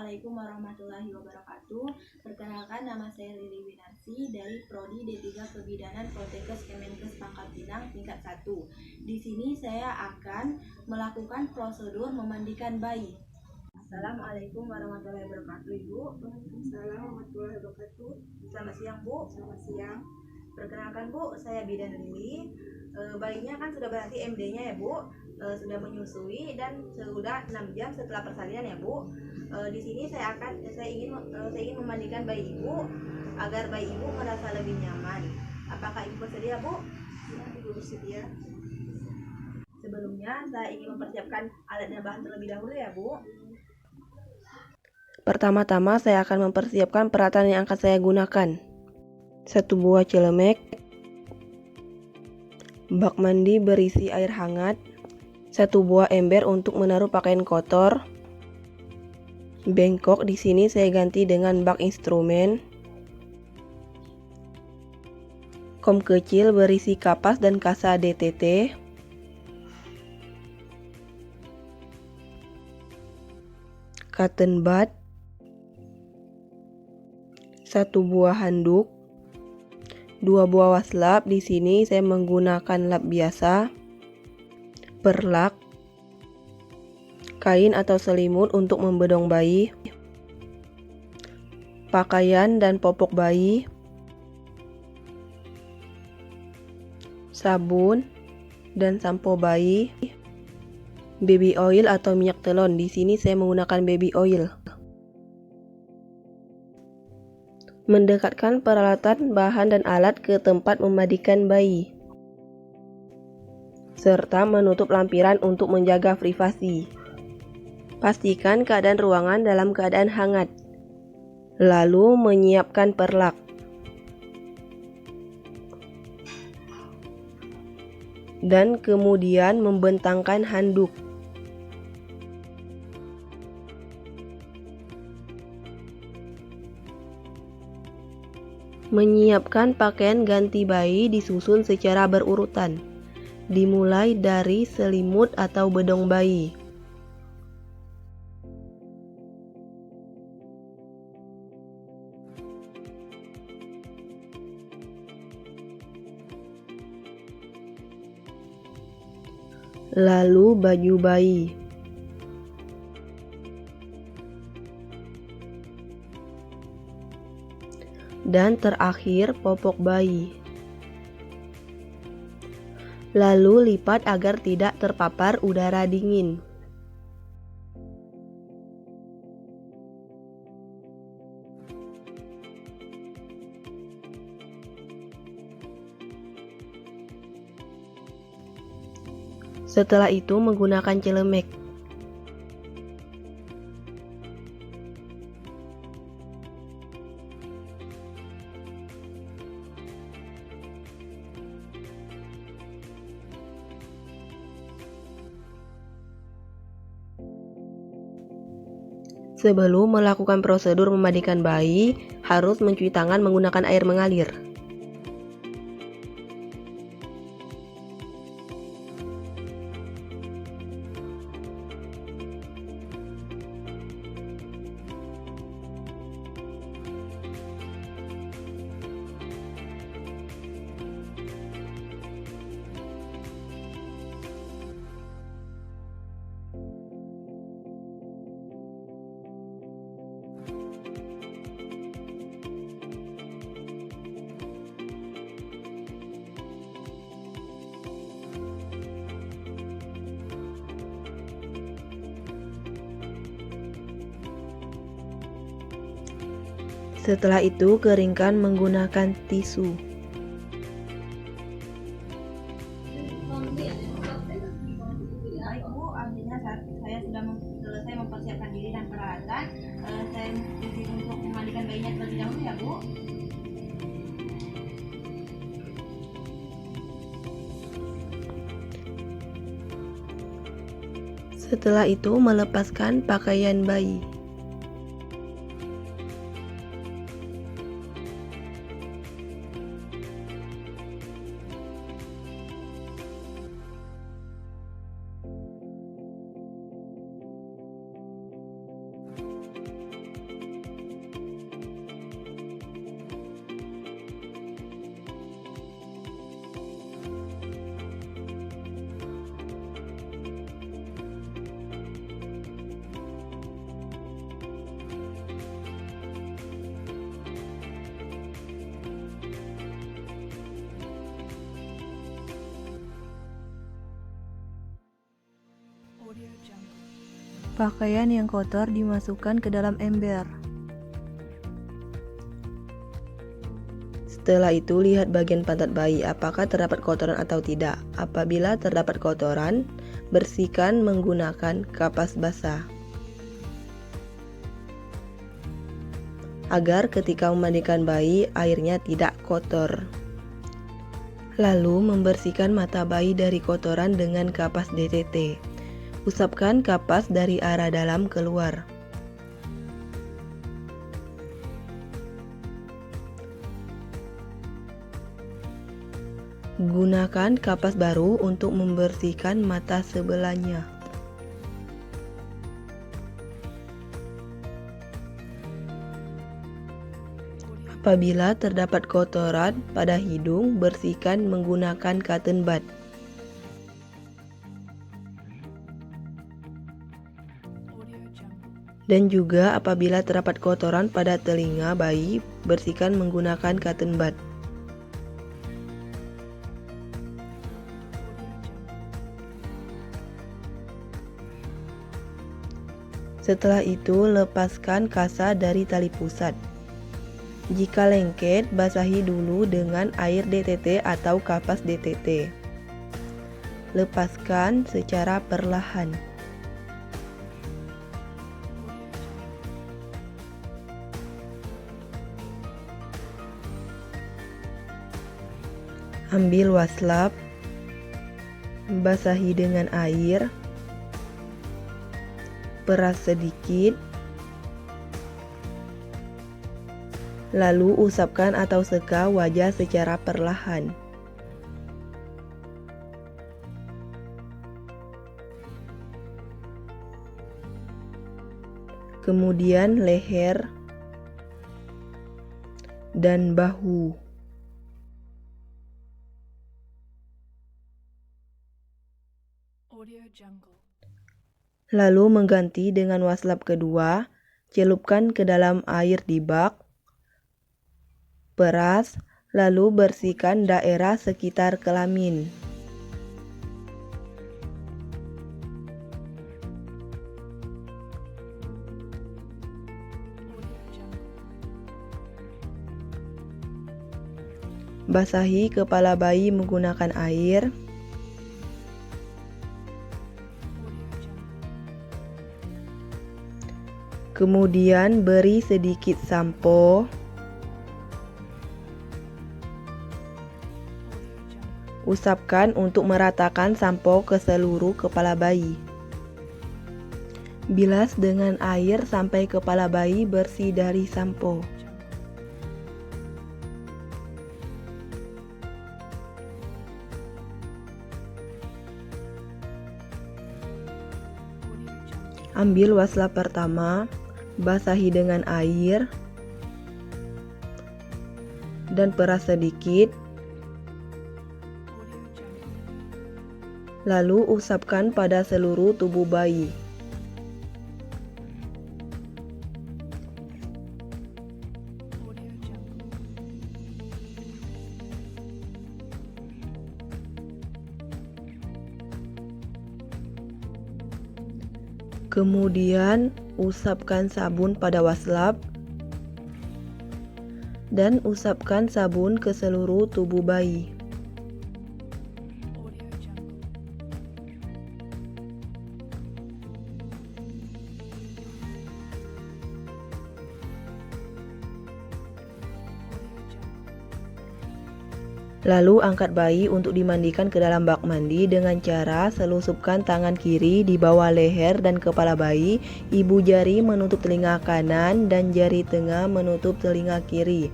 Assalamualaikum warahmatullahi wabarakatuh. Perkenalkan, nama saya Riri Winarsi dari Prodi D3 Kebidanan Poltekkes Kemenkes Pangkal Pinang tingkat 1. Di sini saya akan melakukan prosedur memandikan bayi. Assalamualaikum warahmatullahi wabarakatuh, Ibu. Waalaikumsalam warahmatullahi wabarakatuh. Selamat siang, Bu. Selamat siang. Perkenalkan, Bu, saya Bidan Riri. Bayinya kan sudah berarti MD-nya ya, Bu. Sudah menyusui dan sudah 6 jam setelah persalinan ya, Bu. Di sini saya ingin memandikan bayi Ibu agar bayi Ibu merasa lebih nyaman. Apakah Ibu bersedia, Bu? Ya, Ibu bersedia. Sebelumnya saya ingin mempersiapkan alat dan bahan terlebih dahulu ya, Bu. Pertama-tama saya akan mempersiapkan peralatan yang akan saya gunakan. 1 buah celemek, bak mandi berisi air hangat, 1 buah ember untuk menaruh pakaian kotor, bengkok di sini saya ganti dengan bak instrumen, kom kecil berisi kapas dan kasa DTT, cotton bud, 1 buah handuk, 2 buah waslap. Di sini saya menggunakan lap biasa, perlak, kain atau selimut untuk membedong bayi, pakaian dan popok bayi, sabun dan sampo bayi, baby oil atau minyak telon. Di sini saya menggunakan baby oil. Mendekatkan peralatan, bahan dan alat ke tempat memandikan bayi, serta menutup lampiran untuk menjaga privasi. Pastikan keadaan ruangan dalam keadaan hangat, lalu menyiapkan perlak. Dan kemudian membentangkan handuk. Menyiapkan pakaian ganti bayi disusun secara berurutan, dimulai dari selimut atau bedong bayi. Lalu baju bayi. Dan terakhir popok bayi. Lalu lipat agar tidak terpapar udara dingin. Setelah itu menggunakan celemek. Sebelum melakukan prosedur memandikan bayi, harus mencuci tangan menggunakan air mengalir. Setelah itu keringkan menggunakan tisu. Baik, Bu, artinya saya sudah selesai mempersiapkan diri dan peralatan. Saya izin untuk memandikan bayinya terlebih dahulu ya, Bu. Setelah itu melepaskan pakaian bayi. Pakaian yang kotor dimasukkan ke dalam ember. Setelah itu, lihat bagian pantat bayi apakah terdapat kotoran atau tidak. Apabila terdapat kotoran, bersihkan menggunakan kapas basah. Agar ketika memandikan bayi, airnya tidak kotor. Lalu, membersihkan mata bayi dari kotoran dengan kapas DTT. Usapkan kapas dari arah dalam keluar. Gunakan kapas baru untuk membersihkan mata sebelahnya. Apabila terdapat kotoran pada hidung, bersihkan menggunakan cotton bud. Dan juga apabila terdapat kotoran pada telinga bayi, bersihkan menggunakan cotton bud. Setelah itu, lepaskan kasa dari tali pusat. Jika lengket, basahi dulu dengan air DTT atau kapas DTT. Lepaskan secara perlahan. Ambil waslap, basahi dengan air, peras sedikit, lalu usapkan atau seka wajah secara perlahan. Kemudian leher dan bahu. Lalu mengganti dengan waslap kedua, celupkan ke dalam air di bak, peras, lalu bersihkan daerah sekitar kelamin. Basahi kepala bayi menggunakan air. Kemudian beri sedikit sampo. Usapkan untuk meratakan sampo ke seluruh kepala bayi. Bilas dengan air sampai kepala bayi bersih dari sampo. Ambil waslap pertama, basahi dengan air dan peras sedikit, lalu usapkan pada seluruh tubuh bayi. Kemudian usapkan sabun pada waslap dan usapkan sabun ke seluruh tubuh bayi. Lalu angkat bayi untuk dimandikan ke dalam bak mandi dengan cara selusupkan tangan kiri di bawah leher dan kepala bayi, ibu jari menutup telinga kanan dan jari tengah menutup telinga kiri.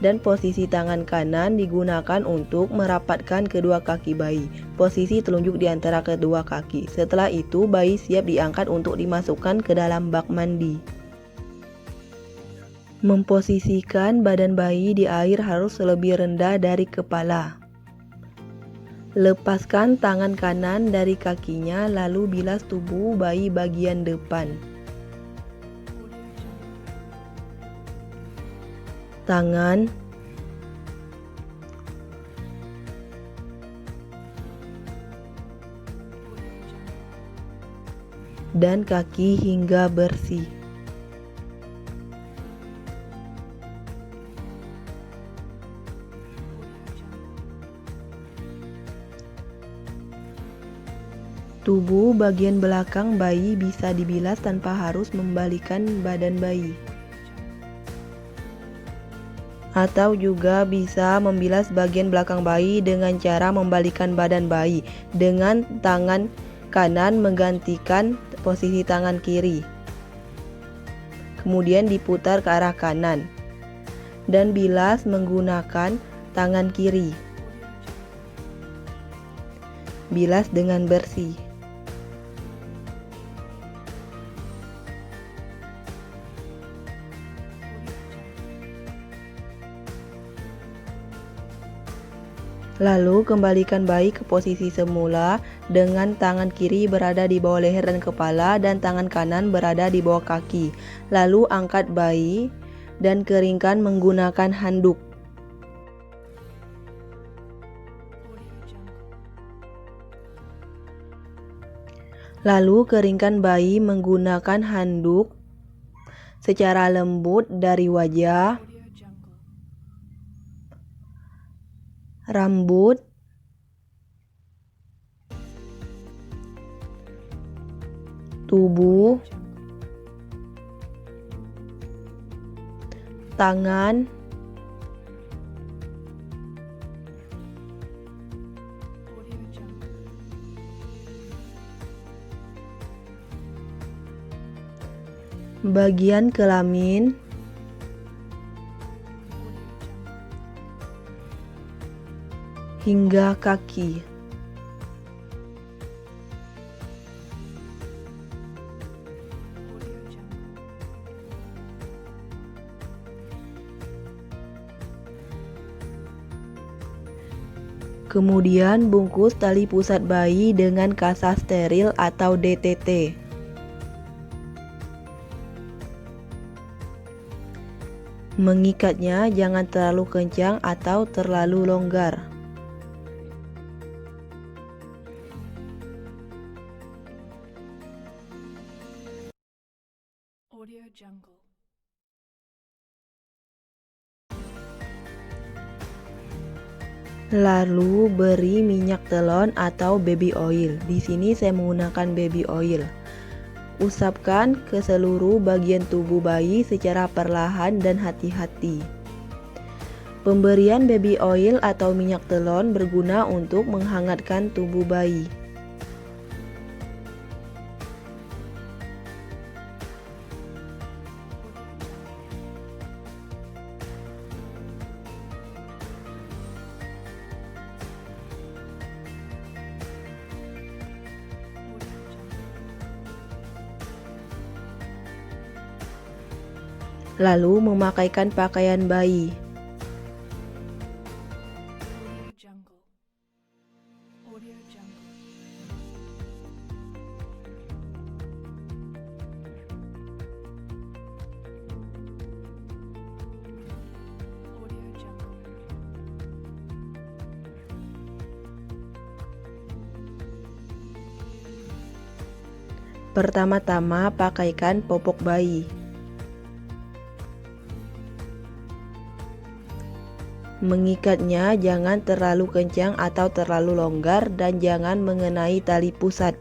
Dan posisi tangan kanan digunakan untuk merapatkan kedua kaki bayi. Posisi telunjuk di antara kedua kaki. Setelah itu bayi siap diangkat untuk dimasukkan ke dalam bak mandi. Memposisikan badan bayi di air harus lebih rendah dari kepala. Lepaskan tangan kanan dari kakinya lalu bilas tubuh bayi bagian depan. Tangan, dan kaki hingga bersih. Tubuh bagian belakang bayi bisa dibilas tanpa harus membalikan badan bayi. Atau juga bisa membilas bagian belakang bayi dengan cara membalikan badan bayi dengan tangan kanan menggantikan posisi tangan kiri. Kemudian diputar ke arah kanan dan bilas menggunakan tangan kiri. Bilas dengan bersih. Lalu kembalikan bayi ke posisi semula dengan tangan kiri berada di bawah leher dan kepala dan tangan kanan berada di bawah kaki. Lalu angkat bayi dan keringkan menggunakan handuk. Lalu keringkan bayi menggunakan handuk secara lembut dari wajah, rambut, tubuh, tangan, bagian kelamin, hingga kaki. Kemudian bungkus tali pusat bayi dengan kasa steril atau DTT. Mengikatnya jangan terlalu kencang atau terlalu longgar. Lalu beri minyak telon atau baby oil. Di sini saya menggunakan baby oil. Usapkan ke seluruh bagian tubuh bayi secara perlahan dan hati-hati. Pemberian baby oil atau minyak telon berguna untuk menghangatkan tubuh bayi. Lalu memakaikan pakaian bayi. Pertama-tama pakaikan popok bayi. Mengikatnya jangan terlalu kencang atau terlalu longgar dan jangan mengenai tali pusat.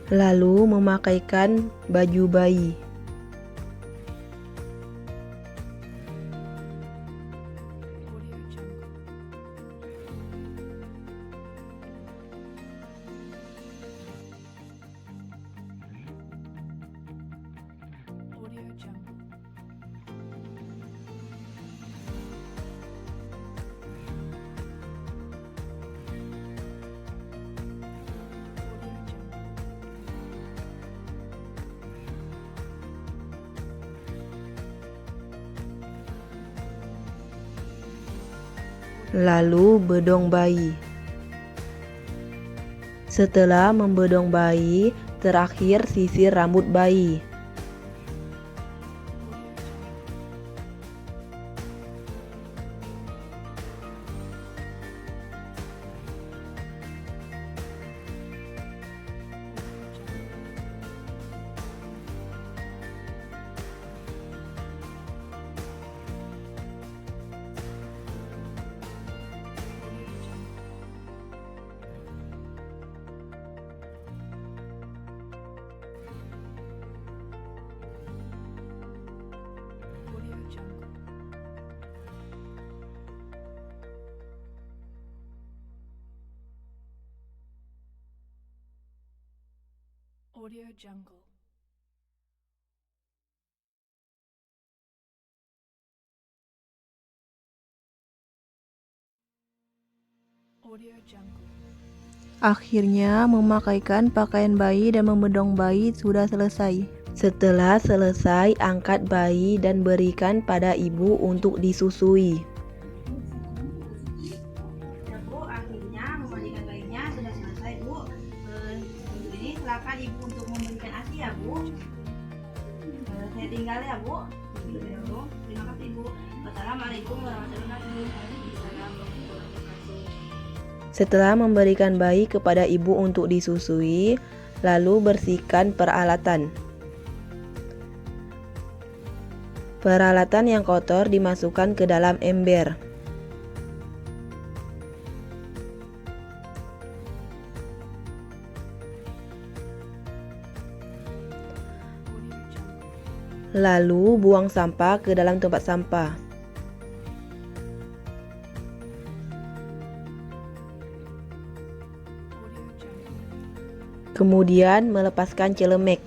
Lalu memakaikan baju bayi. Lalu bedong bayi. Setelah membedong bayi, terakhir sisir rambut bayi. Audio Jungle. Audio Jungle. Akhirnya memakaikan pakaian bayi dan membendong bayi sudah selesai. Setelah selesai, angkat bayi dan berikan pada ibu untuk disusui. Ya Bu, akhirnya memandikan bayinya sudah selesai Bu. Untuk ini silakan ibu untuk memberikan ASI ya Bu. Saya tinggal ya Bu. Terima kasih Bu. Wassalamualaikum warahmatullahi wabarakatuh. Setelah memberikan bayi kepada ibu untuk disusui, lalu bersihkan peralatan. Peralatan yang kotor dimasukkan ke dalam ember. Lalu buang sampah ke dalam tempat sampah. Kemudian melepaskan celemek.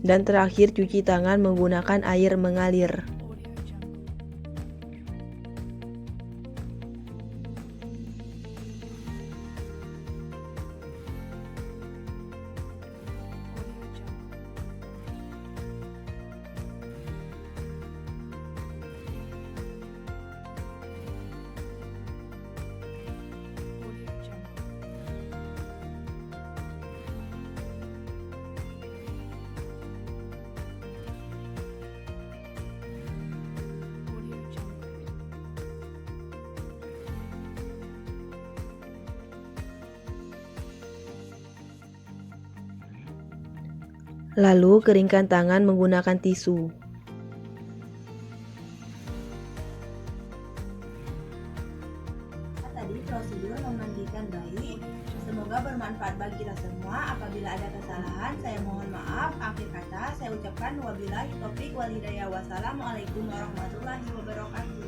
Dan terakhir cuci tangan menggunakan air mengalir. Lalu keringkan tangan menggunakan tisu. Tadi prosedur memandikan bayi. Semoga bermanfaat bagi kita semua. Apabila ada kesalahan, saya mohon maaf. Akhir kata, saya ucapkan wabillahi taufiq wal hidayah. Wassalamualaikum warahmatullahi wabarakatuh.